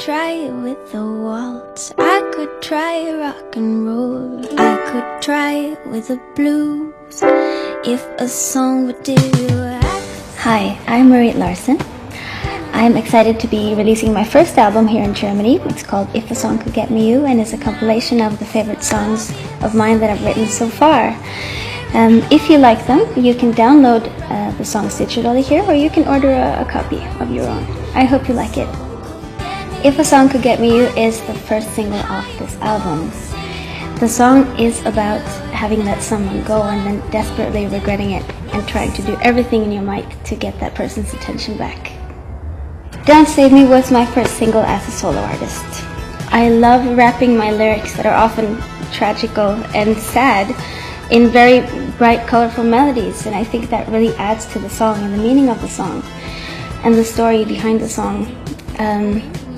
try with a waltz, I could try rock and roll, I could try with the blues, if a song would do. Hi, I'm Marit Larsen. I'm excited to be releasing my first album here in Germany. It's called If a Song Could Get Me You, and is a compilation of the favorite songs of mine that I've written so far. If you like them, you can download the songs digitally here, or you can order a copy of your own. I hope you like it. If a Song Could Get Me You is the first single off this album. The song is about having let someone go and then desperately regretting it and trying to do everything in your might to get that person's attention back. Don't Save Me was my first single as a solo artist. I love rapping my lyrics that are often tragical and sad in very bright, colorful melodies, and I think that really adds to the song and the meaning of the song and the story behind the song.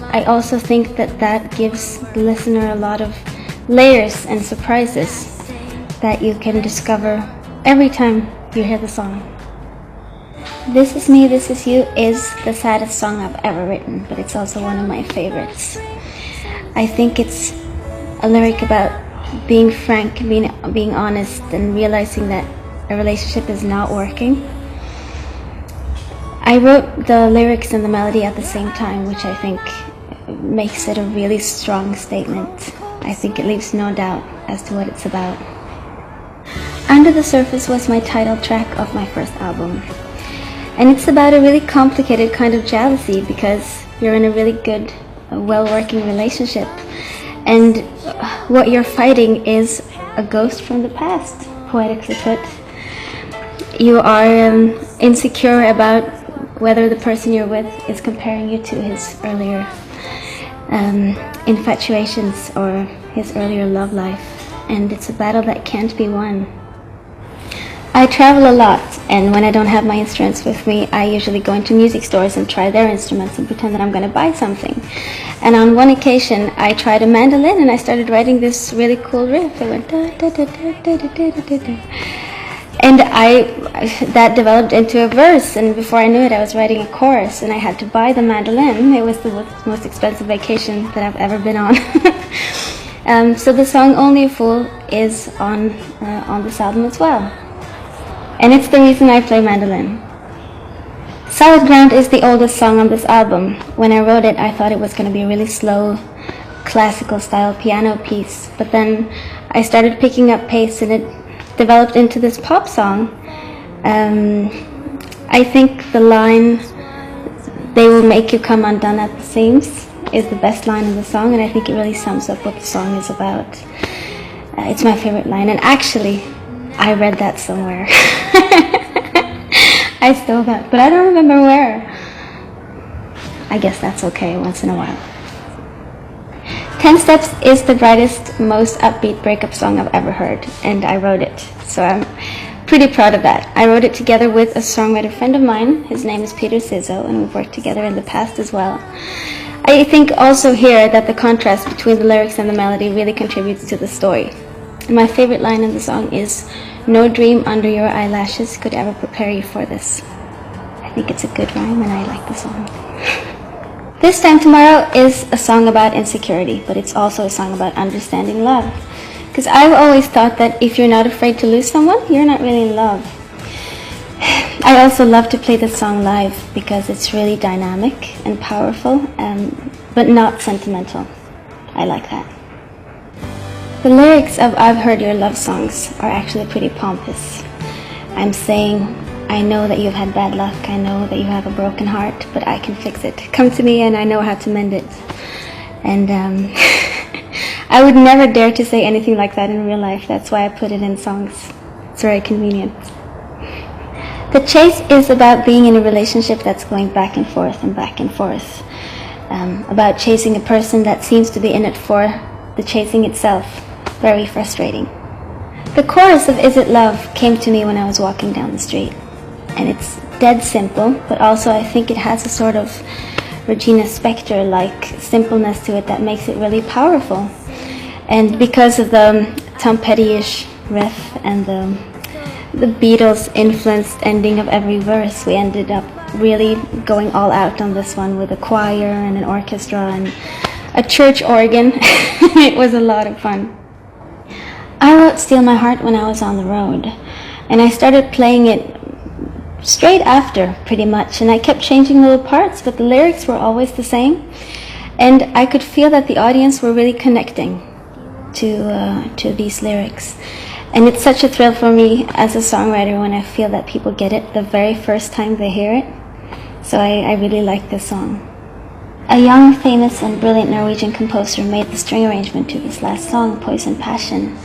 I also think that gives the listener a lot of layers and surprises that you can discover every time you hear the song. This Is Me, This Is You is the saddest song I've ever written, but it's also one of my favorites. I think it's a lyric about being frank, being honest, and realizing that a relationship is not working. I wrote the lyrics and the melody at the same time, which I think makes it a really strong statement. I think it leaves no doubt as to what it's about. Under the Surface was my title track of my first album. And it's about a really complicated kind of jealousy because you're in a really good, well-working relationship. And what you're fighting is a ghost from the past, poetically put. You are insecure about whether the person you're with is comparing you to his earlier infatuations or his earlier love life. And it's a battle that can't be won. I travel a lot, and when I don't have my instruments with me, I usually go into music stores and try their instruments and pretend that I'm going to buy something. And on one occasion, I tried a mandolin and I started writing this really cool riff. It went da da da da da da da da. And that developed into a verse, and before I knew it, I was writing a chorus, and I had to buy the mandolin. It was the most expensive vacation that I've ever been on. So the song Only a Fool is on this album as well. And it's the reason I play mandolin. Solid Ground is the oldest song on this album. When I wrote it, I thought it was going to be a really slow, classical style piano piece, but then I started picking up pace and it developed into this pop song. I think the line, "They will make you come undone at the seams," is the best line in the song, and I think it really sums up what the song is about. It's my favorite line, and actually, I read that somewhere. I stole that, but I don't remember where. I guess that's okay once in a while. 10 Steps is the brightest, most upbeat breakup song I've ever heard, and I wrote it, so I'm pretty proud of that. I wrote it together with a songwriter friend of mine. His name is Peter Sizzo, and we've worked together in the past as well. I think also here that the contrast between the lyrics and the melody really contributes to the story. My favorite line in the song is, "No dream under your eyelashes could ever prepare you for this." I think it's a good rhyme and I like the song. This Time Tomorrow is a song about insecurity, but it's also a song about understanding love. Because I've always thought that if you're not afraid to lose someone, you're not really in love. I also love to play this song live because it's really dynamic and powerful, but not sentimental. I like that. The lyrics of I've Heard Your Love Songs are actually pretty pompous. I'm saying, "I know that you've had bad luck, I know that you have a broken heart, but I can fix it. Come to me and I know how to mend it." And I would never dare to say anything like that in real life. That's why I put it in songs. It's very convenient. The Chase is about being in a relationship that's going back and forth and back and forth. About chasing a person that seems to be in it for the chasing itself. Very frustrating. The chorus of Is It Love came to me when I was walking down the street. And it's dead simple, but also I think it has a sort of Regina Spektor-like simpleness to it that makes it really powerful. And because of the Tom Petty-ish riff and the Beatles-influenced ending of every verse, we ended up really going all out on this one with a choir and an orchestra and a church organ. It was a lot of fun. I wrote Steal My Heart when I was on the road, and I started playing it straight after, pretty much, and I kept changing little parts, but the lyrics were always the same, and I could feel that the audience were really connecting to these lyrics. And it's such a thrill for me as a songwriter when I feel that people get it the very first time they hear it. So I really like this song. A young, famous and brilliant Norwegian composer made the string arrangement to this last song, Poison Passion,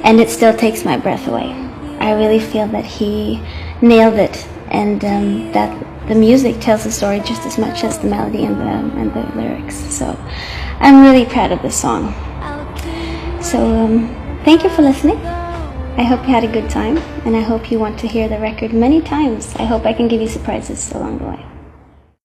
and it still takes my breath away. I really feel that he nailed it, and that the music tells the story just as much as the melody and the lyrics. So I'm really proud of this song. So thank you for listening. I hope you had a good time, and I hope you want to hear the record many times. I hope I can give you surprises along the way.